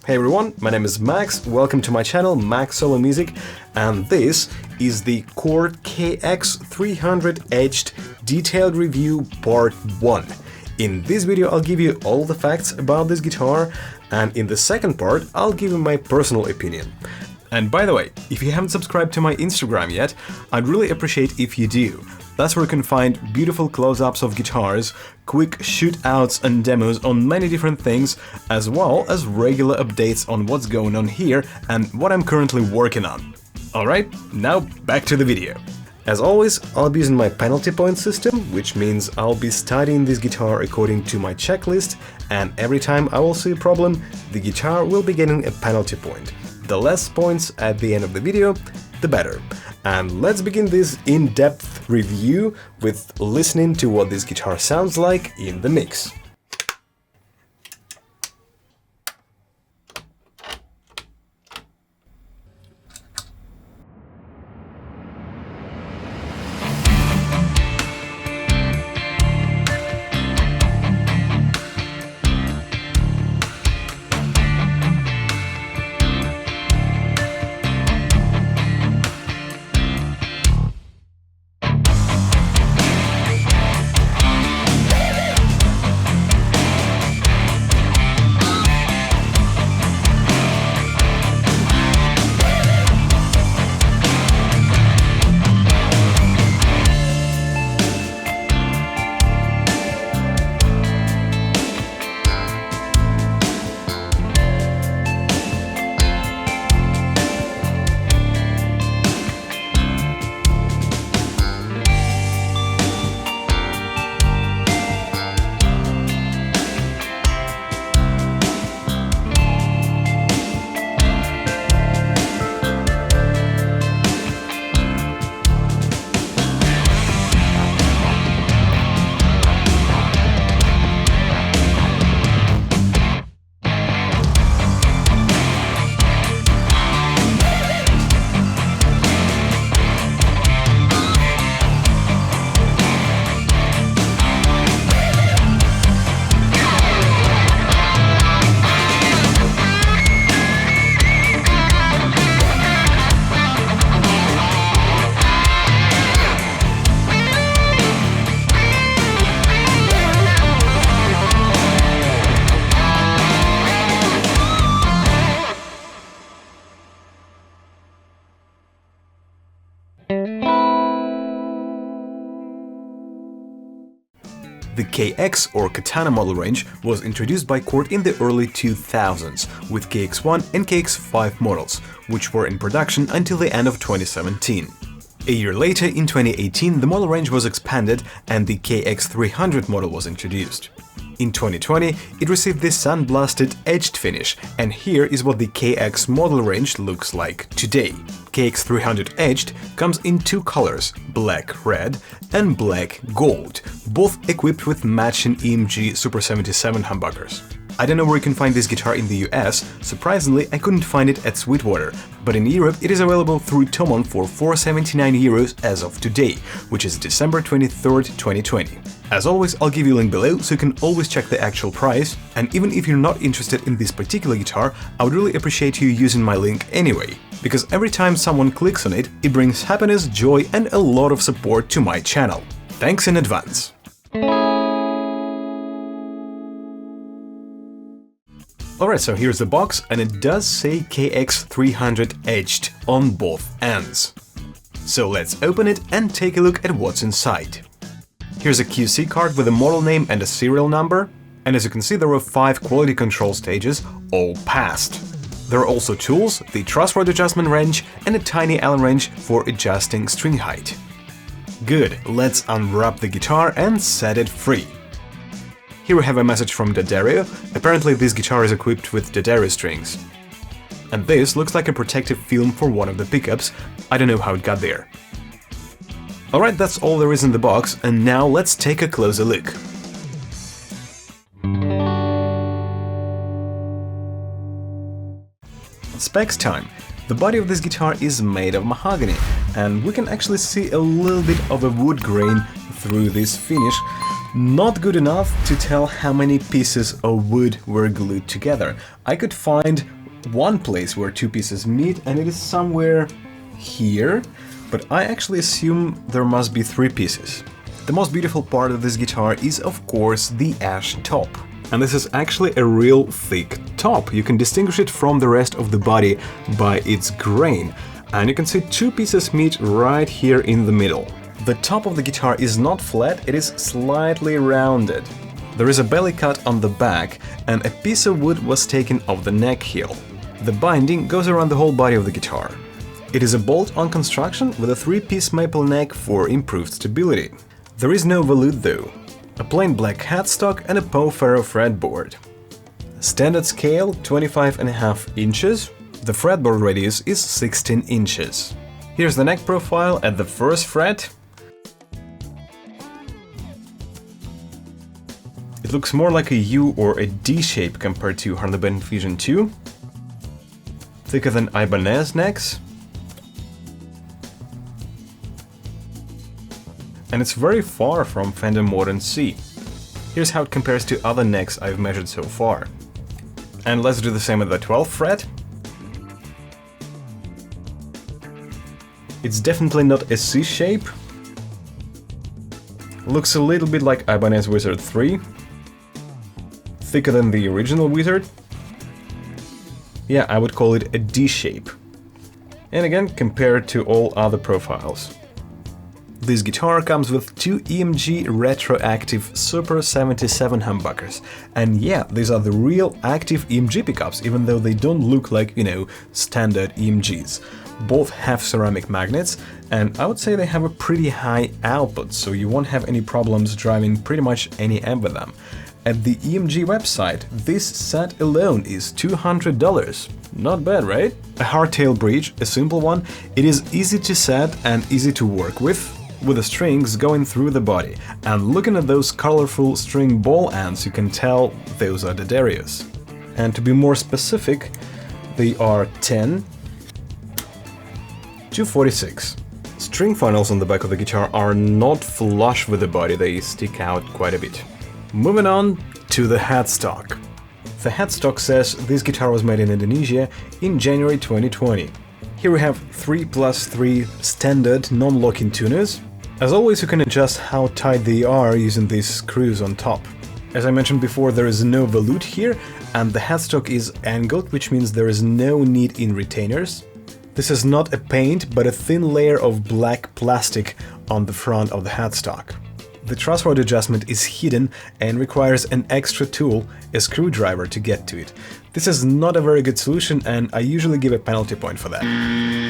Hey everyone, my name is Max, welcome to my channel Max Solo Music, and this is the Cort KX300 Etched Detailed Review Part 1. In this video I'll give you all the facts about this guitar, and in the second part I'll give you my personal opinion. And by the way, if you haven't subscribed to my Instagram yet, I'd really appreciate if you do. That's where you can find beautiful close-ups of guitars, quick shootouts and demos on many different things, as well as regular updates on what's going on here and what I'm currently working on. Alright, now back to the video. As always, I'll be using my penalty point system, which means I'll be studying this guitar according to my checklist, and every time I will see a problem, the guitar will be getting a penalty point. The less points at the end of the video, the better. And let's begin this in-depth review with listening to what this guitar sounds like in the mix. The KX or Katana model range was introduced by Cort in the early 2000s with KX1 and KX5 models, which were in production until the end of 2017. A year later, in 2018, the model range was expanded and the KX300 model was introduced. In 2020, it received the sandblasted etched finish, and here is what the KX model range looks like today. KX300 Etched comes in two colors, black red and black gold, both equipped with matching EMG Super 77 humbuckers. I don't know where you can find this guitar in the US, surprisingly I couldn't find it at Sweetwater, but in Europe it is available through Thomann for €479 as of today, which is December 23rd, 2020. As always, I'll give you a link below so you can always check the actual price, and even if you're not interested in this particular guitar, I would really appreciate you using my link anyway, because every time someone clicks on it, it brings happiness, joy and a lot of support to my channel. Thanks in advance! Alright, so here's the box, and it does say KX300 Etched on both ends. So let's open it and take a look at what's inside. Here's a QC card with a model name and a serial number, and as you can see there were 5 quality control stages, all passed. There are also tools, the truss rod adjustment wrench and a tiny Allen wrench for adjusting string height. Good, let's unwrap the guitar and set it free. Here we have a message from D'Addario. Apparently this guitar is equipped with D'Addario strings. And this looks like a protective film for one of the pickups. I don't know how it got there. Alright, that's all there is in the box, and now let's take a closer look. Specs time. The body of this guitar is made of mahogany, and we can actually see a little bit of a wood grain through this finish, Not good enough to tell how many pieces of wood were glued together. I could find one place where two pieces meet, and it is somewhere here, but I actually assume there must be three pieces. The most beautiful part of this guitar is, of course, the ash top. And this is actually a real thick top. You can distinguish it from the rest of the body by its grain. And you can see two pieces meet right here in the middle. The top of the guitar is not flat, it is slightly rounded. There is a belly cut on the back, and a piece of wood was taken off the neck heel. The binding goes around the whole body of the guitar. It is a bolt-on construction with a three-piece maple neck for improved stability. There is no volute though. A plain black headstock and a Poe ferro fretboard. Standard scale 25.5 inches. The fretboard radius is 16 inches. Here's the neck profile at the first fret. It looks more like a U or a D shape compared to Harley-Benton Fusion 2. Thicker than Ibanez necks. And it's very far from Fender Modern C. Here's how it compares to other necks I've measured so far. And let's do the same at the 12th fret. It's definitely not a C shape. Looks a little bit like Ibanez Wizard 3. Thicker than the original Wizard. Yeah, I would call it a D shape. And again, compared to all other profiles. This guitar comes with two EMG Retro Active Super 77 humbuckers. And yeah, these are the real active EMG pickups, even though they don't look like, standard EMGs. Both have ceramic magnets, and I would say they have a pretty high output, so you won't have any problems driving pretty much any amp with them. At the EMG website, this set alone is $200. Not bad, right? A hardtail bridge, a simple one, it is easy to set and easy to work with the strings going through the body. And looking at those colorful string ball ends, you can tell those are D'Addarius. And to be more specific, they are 10 to 46. String funnels on the back of the guitar are not flush with the body, they stick out quite a bit. Moving on to the headstock. The headstock says this guitar was made in Indonesia in January 2020. Here we have 3+3 standard non-locking tuners. As always, you can adjust how tight they are using these screws on top. As I mentioned before, there is no volute here, and the headstock is angled, which means there is no need in retainers. This is not a paint, but a thin layer of black plastic on the front of the headstock. The truss rod adjustment is hidden and requires an extra tool, a screwdriver, to get to it. This is not a very good solution, and I usually give a penalty point for that.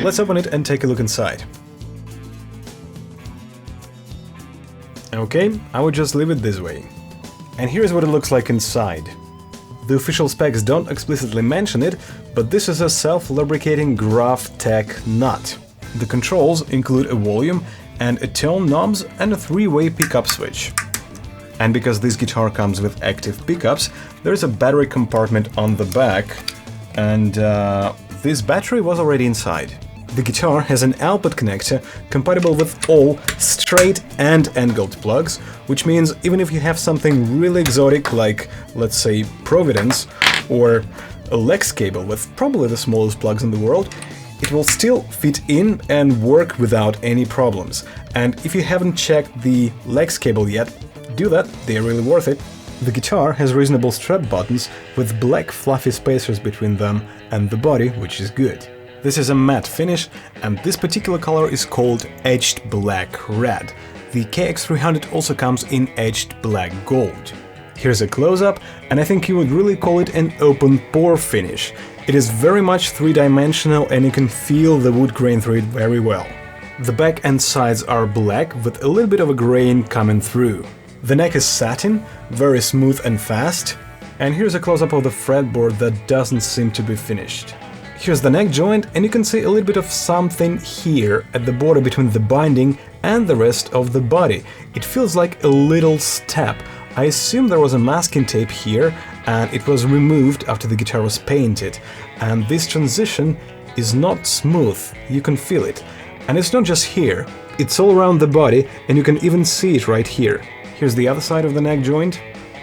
Let's open it and take a look inside. Okay, I would just leave it this way. And here's what it looks like inside. The official specs don't explicitly mention it, but this is a self-lubricating Graph Tech nut. The controls include a volume and a tone knobs and a three-way pickup switch. And because this guitar comes with active pickups, there is a battery compartment on the back, and this battery was already inside. The guitar has an output connector compatible with all straight and angled plugs, which means even if you have something really exotic like, let's say, Providence, or a Lex cable with probably the smallest plugs in the world, it will still fit in and work without any problems. And if you haven't checked the Lex cable yet, do that, they're really worth it. The guitar has reasonable strap buttons with black fluffy spacers between them and the body, which is good. This is a matte finish, and this particular color is called Etched Black Red. The KX300 also comes in Etched Black Gold. Here's a close-up, and I think you would really call it an open pore finish. It is very much three-dimensional, and you can feel the wood grain through it very well. The back and sides are black with a little bit of a grain coming through. The neck is satin, very smooth and fast. And here's a close-up of the fretboard that doesn't seem to be finished. Here's the neck joint, and you can see a little bit of something here at the border between the binding and the rest of the body. It feels like a little step. I assume there was a masking tape here, and it was removed after the guitar was painted. And this transition is not smooth, you can feel it. And it's not just here, it's all around the body, and you can even see it right here. Here's the other side of the neck joint.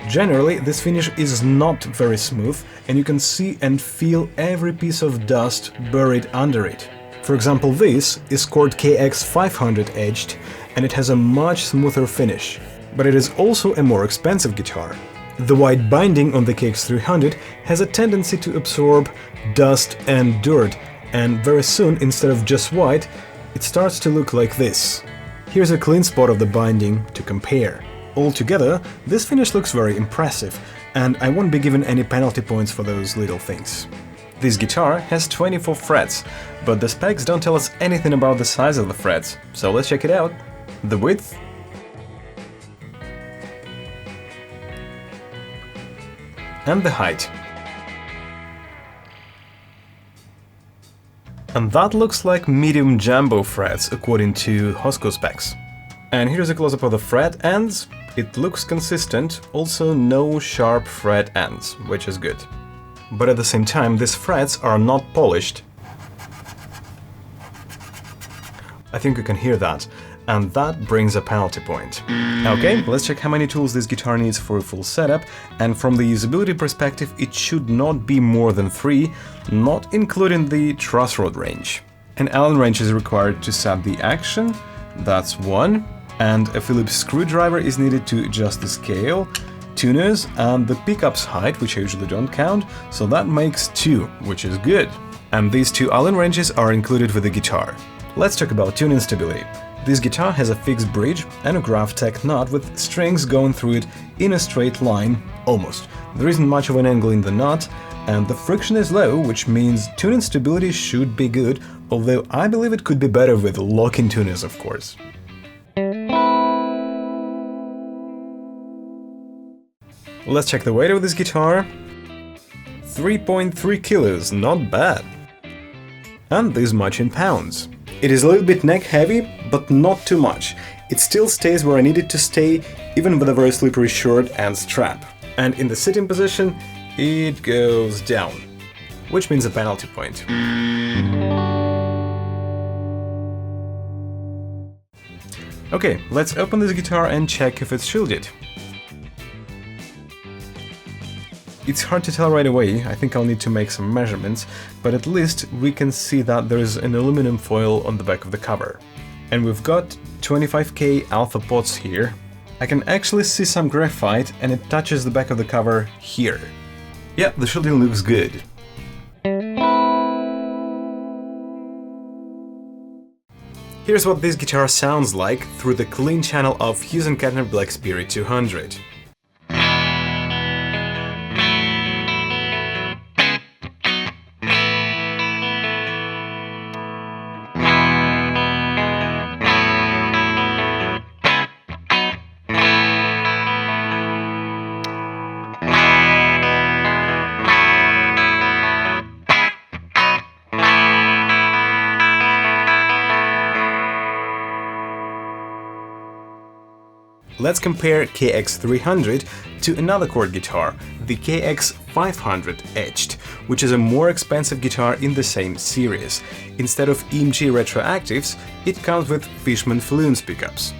Generally, this finish is not very smooth, and you can see and feel every piece of dust buried under it. For example, this is Cort KX300 Etched, and it has a much smoother finish. But it is also a more expensive guitar. The white binding on the KX300 has a tendency to absorb dust and dirt, and very soon, instead of just white, it starts to look like this. Here's a clean spot of the binding to compare. Altogether, this finish looks very impressive, and I won't be given any penalty points for those little things. This guitar has 24 frets, but the specs don't tell us anything about the size of the frets, so let's check it out. The width, and the height. And that looks like medium jumbo frets according to Hosco specs. And here's a close-up of the fret ends. It looks consistent, also no sharp fret ends, which is good. But at the same time, these frets are not polished. I think you can hear that, and that brings a penalty point. Okay, let's check how many tools this guitar needs for a full setup, and from the usability perspective, it should not be more than 3, not including the truss rod range. An Allen wrench is required to set the action, that's 1, and a Phillips screwdriver is needed to adjust the scale, tuners, and the pickup's height, which I usually don't count, so that makes 2, which is good. And these 2 Allen wrenches are included with the guitar. Let's talk about tuning stability. This guitar has a fixed bridge and a Graph-Tech nut with strings going through it in a straight line, almost. There isn't much of an angle in the nut, and the friction is low, which means tuning stability should be good, although I believe it could be better with lock-in tuners, of course. Let's check the weight of this guitar. 3.3 kilos, not bad. And this much in pounds. It is a little bit neck heavy, but not too much. It still stays where I need it to stay, even with a very slippery shirt and strap. And in the sitting position, it goes down, which means a penalty point. Okay, let's open this guitar and check if it's shielded. It's hard to tell right away, I think I'll need to make some measurements, but at least we can see that there's an aluminum foil on the back of the cover. And we've got 25K alpha pots here. I can actually see some graphite, and it touches the back of the cover here. Yeah, the shielding looks good. Here's what this guitar sounds like through the clean channel of Hughes & Kettner Black Spirit 200. Let's compare KX300 to another Cort guitar, the KX500 Etched, which is a more expensive guitar in the same series. Instead of EMG Retro Actives, it comes with Fishman Falloons pickups.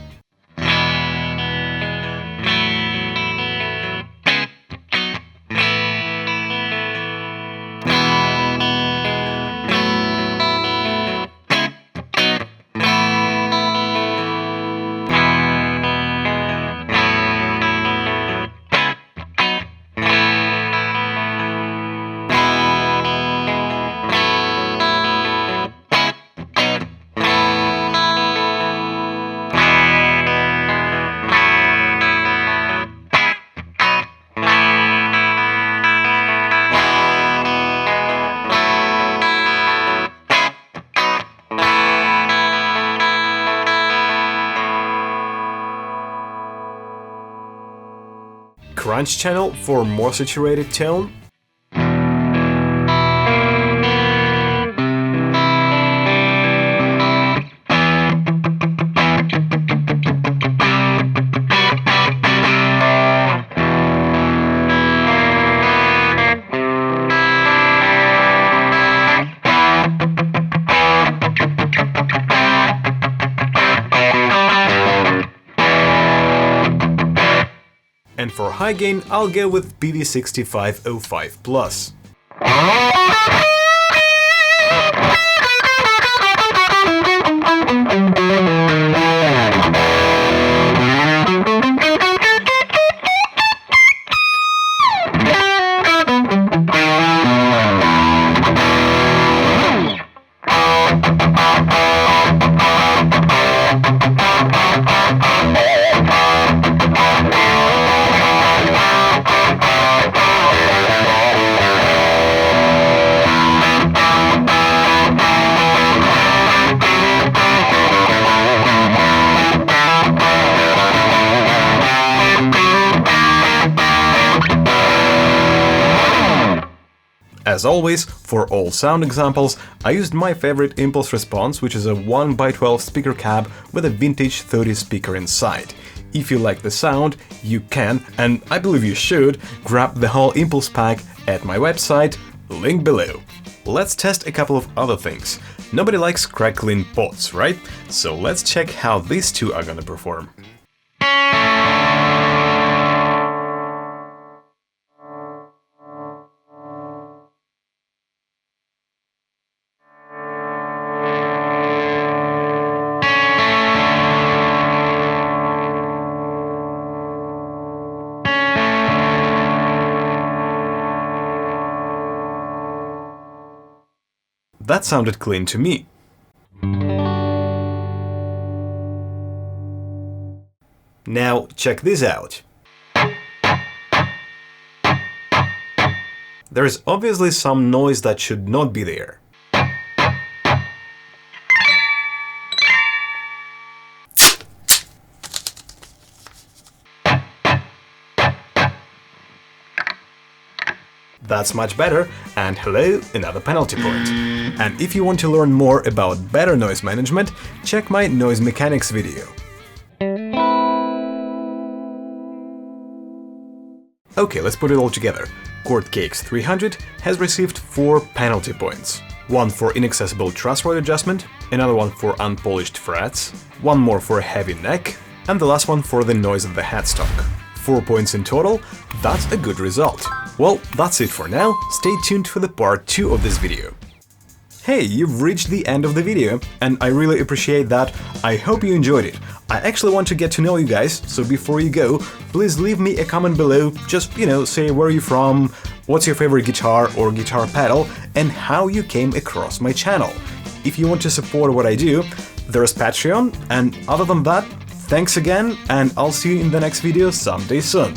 Crunch channel for more saturated tone. And for high gain, I'll go with PV6505 Plus. As always, for all sound examples, I used my favorite impulse response, which is a 1x12 speaker cab with a vintage 30 speaker inside. If you like the sound, you can, and I believe you should, grab the whole impulse pack at my website, link below. Let's test a couple of other things. Nobody likes crackling pots, right? So let's check how these two are gonna perform. That sounded clean to me. Now check this out. There is obviously some noise that should not be there. That's much better, and hello, another penalty point. And if you want to learn more about better noise management, check my noise mechanics video. Okay, let's put it all together. Cort KX300 has received 4 penalty points. One for inaccessible truss rod adjustment, another one for unpolished frets, one more for a heavy neck, and the last one for the noise of the headstock. 4 points in total, that's a good result. Well, that's it for now, stay tuned for the part 2 of this video. Hey, you've reached the end of the video, and I really appreciate that. I hope you enjoyed it. I actually want to get to know you guys, so before you go, please leave me a comment below, just, say where you're from, what's your favorite guitar or guitar pedal, and how you came across my channel. If you want to support what I do, there's Patreon, and other than that, thanks again, and I'll see you in the next video someday soon.